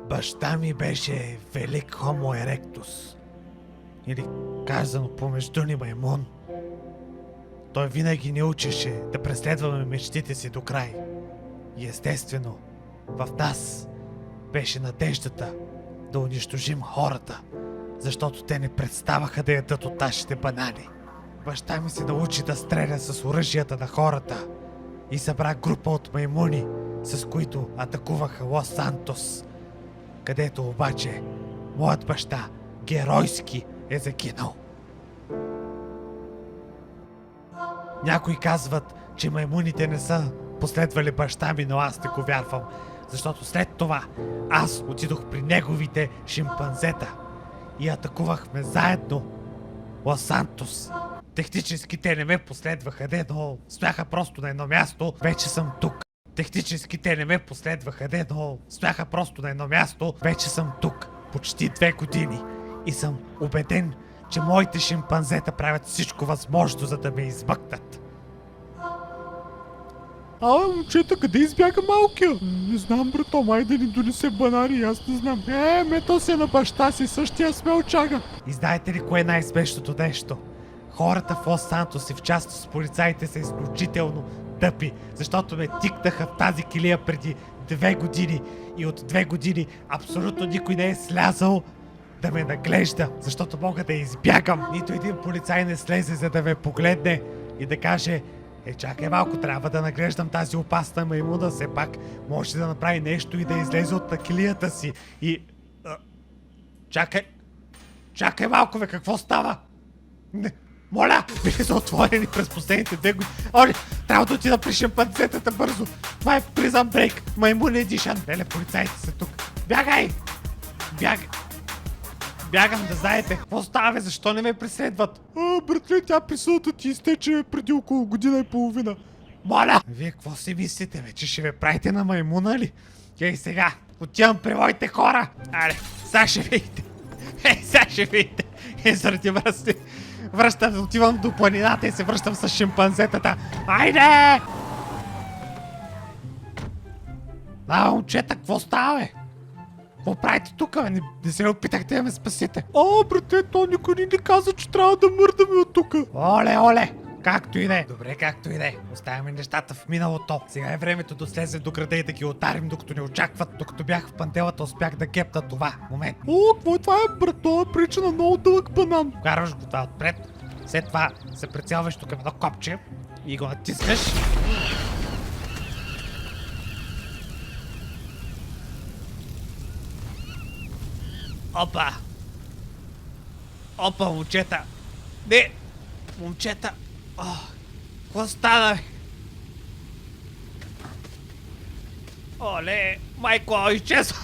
Баща ми беше велик хомо еректус. Или казано помежду ни маймун. Той винаги ни учеше да преследваме мечтите си до край. И естествено, в нас беше надеждата да унищожим хората, защото те не представаха да ядат от нашите банани. Баща ми се научи да стреля с оръжията на хората и събра група от маймуни, с които атакуваха Лос Сантос, където обаче моят баща геройски е загинал. Някои казват, че маймуните не са последвали баща ми, но аз не го вярвам, защото след това аз отидох при неговите шимпанзета и атакувахме заедно Лос Сантос. Технически те не ме последваха, но стояха просто на едно място. Вече съм тук. Технически те не ме последваха, но стояха просто на едно място. Вече съм тук. Почти 2 години. И съм убеден, че моите шимпанзета правят всичко възможно, за да ме измъкнат. Момчета, къде избяга малкия? Не знам, брато, май да ни донесе банари, аз не знам. Мето се на баща си, същия смелчага. И знаете ли кое е най-смешното нещо? Хората в Лос Сантос и в частност полицаите са изключително тъпи, защото ме тикнаха в тази килия преди 2 години и от 2 години абсолютно никой не е слязал да ме наглежда, защото мога да избягам. Нито един полицай не слезе, за да ме погледне и да каже: чакай малко, трябва да наглеждам тази опасна маймуна, все пак може да направи нещо и да излезе от килията си. И... Чакай малко, какво става? Не, моля, били са отворени през последните 2 години. Оле, трябва да отида при шимпанзетата бързо. Това е Prison Break, Маймун Едишън. Леле, полицайите са тук. Бягай! Бягам, да знаете. Какво става, бе? Защо не ме преследват? Братле, тя присъдата ти изтече преди около година и половина. Моля! Вие какво си мислите, бе? Че ще ме правите на маймуна ли? Ей сега, отивам при моите хора. Але, сега ще видите. Сега ще видите. Заради връщам, отивам до планината и се връщам с шимпанзетата. Айде! Момчета, какво става, бе? Какво правите тук, бе? Не се опитахте да ме спасите. Брате, то никой ни каза, че трябва да мърдаме от тук. Оле! Както и да е. Добре, както и да е. Оставяме нещата в миналото. Сега е времето да слезем до града и да ги ударим, докато не очакват. Докато бях в панделата, успях да гепна това. Момент. Какво е това, брато? Прича на много дълъг банан. Караш го това отпред. След това се прицелваш тук едно копче и го натискаш. Опа, момчета. Не, момчета. Какво стана, бе? Оле, майко, изчезва.